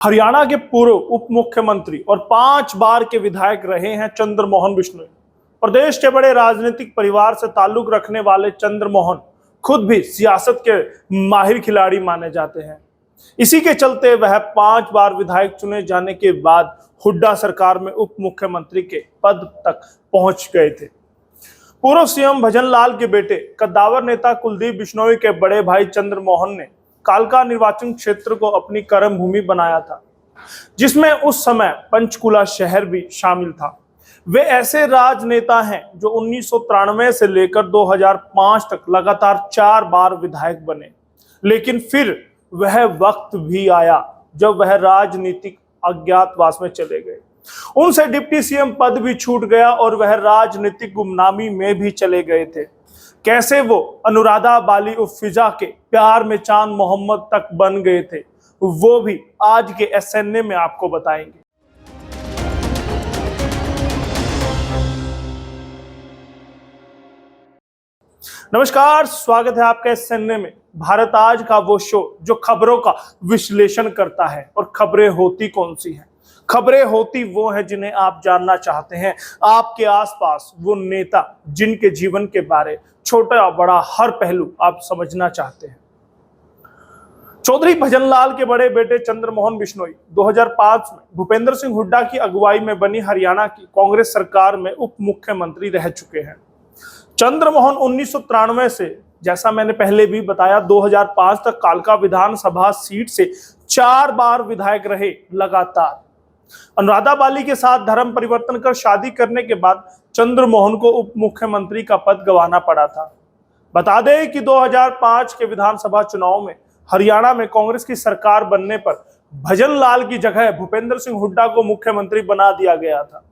हरियाणा के पूर्व उप मुख्यमंत्री और 5 बार के विधायक रहे हैं चंद्रमोहन बिश्नोई। प्रदेश के बड़े राजनीतिक परिवार से ताल्लुक रखने वाले चंद्रमोहन खुद भी सियासत के माहिर खिलाड़ी माने जाते हैं। इसी के चलते वह 5 बार विधायक चुने जाने के बाद हुड्डा सरकार में उप मुख्यमंत्री के पद तक पहुंच गए थे। पूर्व सीएम भजनलाल के बेटे कद्दावर नेता कुलदीप बिश्नोई के बड़े भाई चंद्रमोहन ने कालका निर्वाचन क्षेत्र को अपनी कर्म भूमि बनाया था, जिसमें उस समय पंचकुला शहर भी शामिल था। वे ऐसे राजनेता हैं जो 1993 से लेकर 2005 तक लगातार 4 बार विधायक बने, लेकिन फिर वह वक्त भी आया जब वह राजनीतिक अज्ञातवास में चले गए। उनसे डिप्टी सीएम पद भी छूट गया और वह राजनीतिक गुमनामी में भी चले गए थे। कैसे वो अनुराधा बाली उर्फ फिजा के प्यार में चांद मोहम्मद तक बन गए थे, वो भी आज के एसएनए में आपको बताएंगे। नमस्कार, स्वागत है आपका एसएनए में। भारत आज का वो शो जो खबरों का विश्लेषण करता है। और खबरें होती कौन सी हैं? खबरें होती वो हैं जिन्हें आप जानना चाहते हैं। आपके आसपास वो नेता जिनके जीवन के बारे छोटा बड़ा हर पहलू आप समझना चाहते हैं। चौधरी भजनलाल के बड़े बेटे चंद्रमोहन बिश्नोई 2005 में भूपेंद्र सिंह हुड्डा की अगुवाई में बनी हरियाणा की कांग्रेस सरकार में उप मुख्यमंत्री रह चुके हैं। चंद्रमोहन 1993 से, जैसा मैंने पहले भी बताया, 2005 तक कालका विधानसभा सीट से 4 बार विधायक रहे लगातार। अनुराधा बाली के साथ धर्म परिवर्तन कर शादी करने के बाद चंद्रमोहन को उप मुख्यमंत्री का पद गंवाना पड़ा था। बता दें कि 2005 के विधानसभा चुनाव में हरियाणा में कांग्रेस की सरकार बनने पर भजनलाल की जगह भूपेंद्र सिंह हुड्डा को मुख्यमंत्री बना दिया गया था।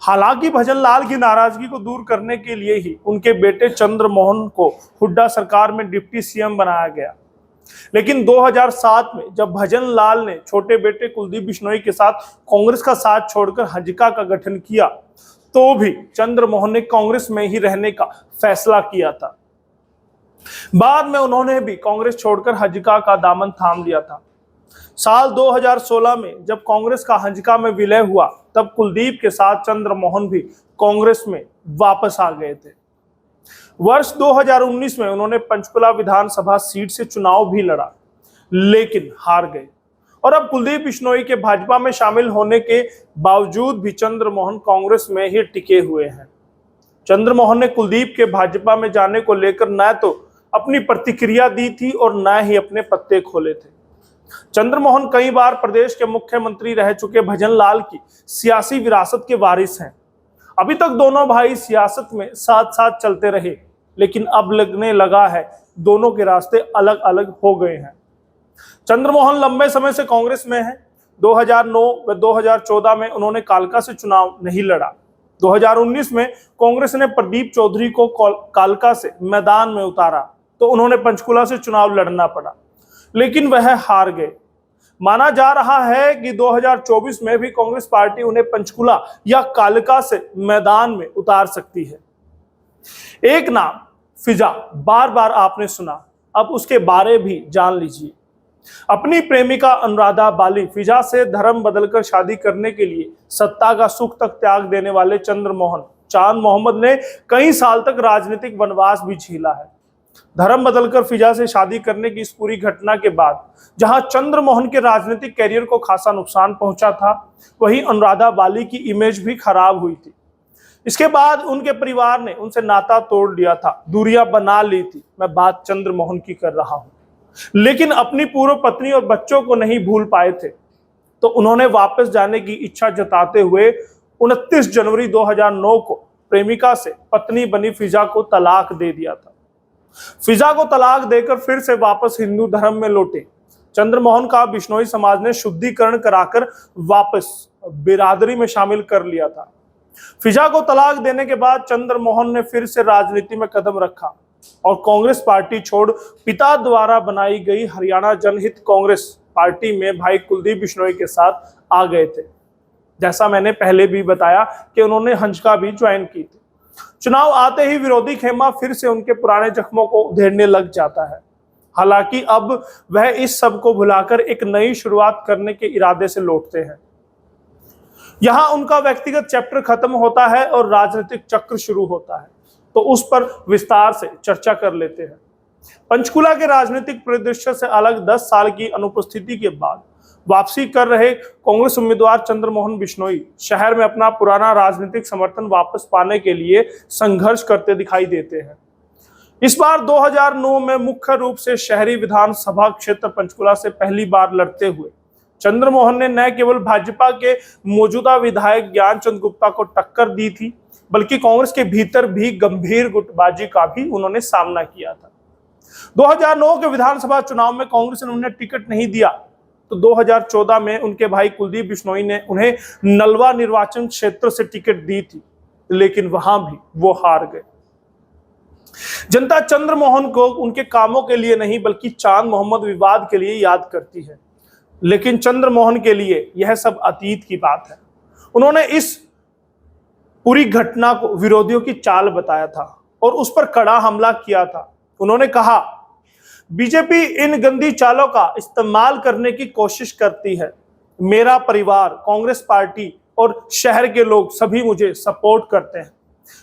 हालांकि भजनलाल की नाराजगी को दूर करने के लिए ही उनके बेटे चंद्रमोहन को हुड्डा सरकार में डिप्टी सीएम बनाया गया। लेकिन 2007 में जब भजनलाल ने छोटे बेटे कुलदीप बिश्नोई के साथ कांग्रेस का साथ छोड़कर हंजका का गठन किया, तो भी चंद्रमोहन ने कांग्रेस में ही रहने का फैसला किया था। बाद में उन्होंने भी कांग्रेस छोड़कर हंजका का दामन थाम लिया था। साल 2016 में जब कांग्रेस का हंजका में विलय हुआ, तब कुलदीप के साथ चंद्रमोहन भी कांग्रेस में वापस आ गए थे। वर्ष 2019 में उन्होंने पंचकुला विधानसभा सीट से चुनाव भी लड़ा, लेकिन हार गए। और अब कुलदीप बिश्नोई के भाजपा में शामिल होने के बावजूद भी चंद्रमोहन कांग्रेस में ही टिके हुए हैं। चंद्रमोहन ने कुलदीप के भाजपा में जाने को लेकर न तो अपनी प्रतिक्रिया दी थी और न ही अपने पत्ते खोले थे। चंद्रमोहन कई बार प्रदेश के मुख्यमंत्री रह चुके भजनलाल की सियासी विरासत के वारिस हैं। अभी तक दोनों भाई सियासत में साथ साथ चलते रहे, लेकिन अब लगने लगा है दोनों के रास्ते अलग अलग हो गए हैं। चंद्रमोहन लंबे समय से कांग्रेस में हैं। 2009 व 2014 में उन्होंने कालका से चुनाव नहीं लड़ा। 2019 में कांग्रेस ने प्रदीप चौधरी को कालका से मैदान में उतारा, तो उन्होंने पंचकुला से चुनाव लड़ना पड़ा, लेकिन वह हार गए। माना जा रहा है कि 2024 में भी कांग्रेस पार्टी उन्हें पंचकुला या कालका से मैदान में उतार सकती है। एक नाम फिजा बार बार आपने सुना, अब उसके बारे भी जान लीजिए। अपनी प्रेमिका अनुराधा बाली फिजा से धर्म बदलकर शादी करने के लिए सत्ता का सुख तक त्याग देने वाले चंद्रमोहन चांद मोहम्मद ने कई साल तक राजनीतिक वनवास भी झेला है। धर्म बदलकर फिजा से शादी करने की इस पूरी घटना के बाद जहां चंद्रमोहन के राजनीतिक कैरियर को खासा नुकसान पहुंचा था, वहीं अनुराधा बाली की इमेज भी खराब हुई थी। इसके बाद उनके परिवार ने उनसे नाता तोड़ लिया था, दूरियां बना ली थी। मैं बात चंद्रमोहन की कर रहा हूं, लेकिन अपनी पूर्व पत्नी और बच्चों को नहीं भूल पाए थे, तो उन्होंने वापस जाने की इच्छा जताते हुए 29 जनवरी 2009 को प्रेमिका से पत्नी बनी फिजा को तलाक दे दिया था। फिजा को तलाक देकर फिर से वापस हिंदू धर्म में लौटे चंद्रमोहन का बिश्नोई समाज ने शुद्धिकरण कराकर वापस बिरादरी में शामिल कर लिया था। फिजा को तलाक देने के बाद चंद्रमोहन ने फिर से राजनीति में कदम रखा और कांग्रेस पार्टी छोड़ पिता द्वारा बनाई गई हरियाणा जनहित कांग्रेस पार्टी में भाई कुलदीप बिश्नोई के साथ आ गए थे। जैसा मैंने पहले भी बताया कि उन्होंने हंजका भी ज्वाइन की थी। चुनाव आते ही विरोधी खेमा फिर से उनके पुराने जख्मों को उधेड़ने लग जाता है। हालांकि अब वह इस सब को भुलाकर एक नई शुरुआत करने के इरादे से लौटते हैं। यहां उनका व्यक्तिगत चैप्टर खत्म होता है और राजनीतिक चक्र शुरू होता है, तो उस पर विस्तार से चर्चा कर लेते हैं। पंचकुला के राजनीतिक परिदृश्य से अलग 10 साल की अनुपस्थिति के बाद वापसी कर रहे कांग्रेस उम्मीदवार चंद्रमोहन बिश्नोई शहर में अपना पुराना राजनीतिक समर्थन वापस पाने के लिए संघर्ष करते दिखाई देते हैं। इस बार 2009 में मुख्य रूप से शहरी विधानसभा क्षेत्र पंचकुला से पहली बार लड़ते हुए चंद्रमोहन ने न केवल भाजपा के मौजूदा विधायक ज्ञानचंद गुप्ता को टक्कर दी थी, बल्कि कांग्रेस के भीतर भी गंभीर गुटबाजी का भी उन्होंने सामना किया था। 2009 के विधानसभा चुनाव में कांग्रेस ने उन्हें टिकट नहीं दिया, तो 2014 में उनके भाई कुलदीप बिश्नोई ने उन्हें नलवा निर्वाचन क्षेत्र से टिकट दी थी, लेकिन वहां भी वो हार गए। जनता चंद्रमोहन को उनके कामों के लिए नहीं बल्कि चांद मोहम्मद विवाद के लिए याद करती है, लेकिन चंद्रमोहन के लिए यह सब अतीत की बात है। उन्होंने इस पूरी घटना को विरोधियों की चाल बताया था और उस पर कड़ा हमला किया था। उन्होंने कहा, बीजेपी इन गंदी चालों का इस्तेमाल करने की कोशिश करती है। मेरा परिवार, कांग्रेस पार्टी और शहर के लोग सभी मुझे सपोर्ट करते हैं।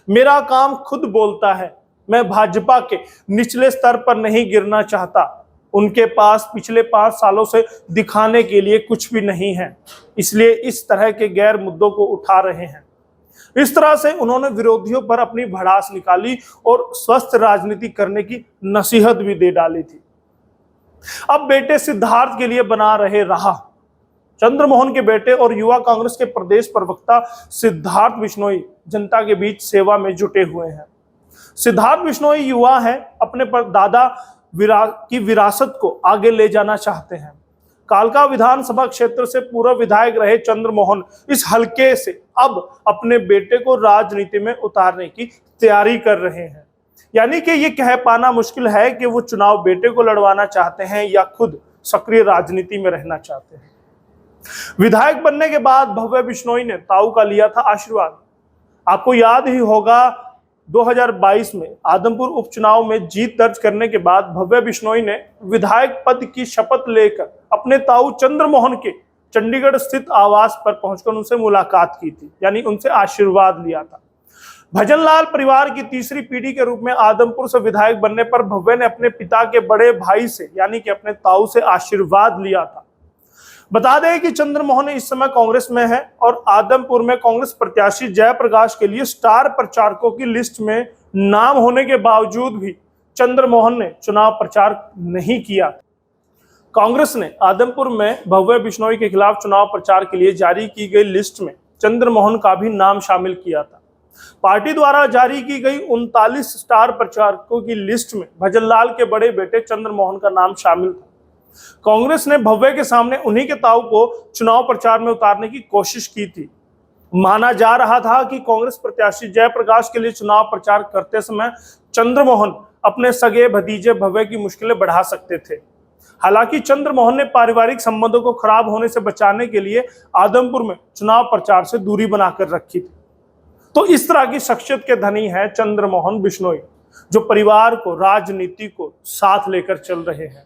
मेरा काम खुद बोलता है। मैं भाजपा के निचले स्तर पर नहीं गिरना चाहता। उनके पास पिछले 5 सालों से दिखाने के लिए कुछ भी नहीं है, इसलिए इस तरह के गैर मुद्दों को उठा रहे हैं। इस तरह से उन्होंने विरोधियों पर अपनी भड़ास निकाली और स्वस्थ राजनीति करने की नसीहत भी दे डाली थी। अब बेटे सिद्धार्थ के लिए बना रहे राह। चंद्रमोहन के बेटे और युवा कांग्रेस के प्रदेश प्रवक्ता सिद्धार्थ बिश्नोई जनता के बीच सेवा में जुटे हुए हैं। सिद्धार्थ बिश्नोई युवा है, अपने दादा की विरासत को आगे ले जाना चाहते हैं। कालका विधानसभा क्षेत्र से पूर्व विधायक रहे चंद्रमोहन इस हलके से अब अपने बेटे को राजनीति में उतारने की तैयारी कर रहे हैं। यानी कि ये कह पाना मुश्किल है कि वो चुनाव बेटे को लड़वाना चाहते हैं या खुद सक्रिय राजनीति में रहना चाहते हैं। विधायक बनने के बाद भव्य बिश्नोई ने ताऊ का लिया था आशीर्वाद। आपको याद ही होगा, 2022 में आदमपुर उपचुनाव में जीत दर्ज करने के बाद भव्य बिश्नोई ने विधायक पद की शपथ लेकर अपने ताऊ चंद्रमोहन के चंडीगढ़ स्थित आवास पर पहुंचकर उनसे मुलाकात की थी, यानी उनसे आशीर्वाद लिया था। भजनलाल परिवार की तीसरी पीढ़ी के रूप में आदमपुर से विधायक बनने पर भव्य ने अपने पिता के बड़े भाई से यानी कि अपने ताऊ से आशीर्वाद लिया था। बता दें कि चंद्रमोहन इस समय कांग्रेस में है और आदमपुर में कांग्रेस प्रत्याशी जयप्रकाश के लिए स्टार प्रचारकों की लिस्ट में नाम होने के बावजूद भी चंद्रमोहन ने चुनाव प्रचार नहीं किया। कांग्रेस ने आदमपुर में भव्य बिश्नोई के खिलाफ चुनाव प्रचार के लिए जारी की गई लिस्ट में चंद्रमोहन का भी नाम शामिल किया था। पार्टी द्वारा जारी की गई 39 स्टार प्रचारकों की लिस्ट में भजनलाल के बड़े बेटे चंद्रमोहन का नाम शामिल था। कांग्रेस ने भव्य के सामने उन्हीं के ताऊ को चुनाव प्रचार में उतारने की कोशिश की थी। माना जा रहा था कि कांग्रेस प्रत्याशी जयप्रकाश के लिए चुनाव प्रचार करते समय चंद्रमोहन अपने सगे भतीजे भव्य की मुश्किलें बढ़ा सकते थे। हालांकि चंद्रमोहन ने पारिवारिक संबंधों को खराब होने से बचाने के लिए आदमपुर में चुनाव प्रचार से दूरी बनाकर रखी थी। तो इस तरह की शख्सियत के धनी है चंद्रमोहन बिश्नोई, जो परिवार को, राजनीति को साथ लेकर चल रहे हैं।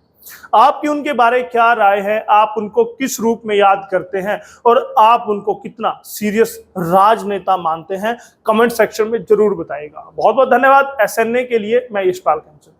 आपकी उनके बारे क्या राय है? आप उनको किस रूप में याद करते हैं और आप उनको कितना सीरियस राजनेता मानते हैं? कमेंट सेक्शन में जरूर बताइएगा। बहुत बहुत धन्यवाद। SNA के लिए मैं यशपाल कंचन।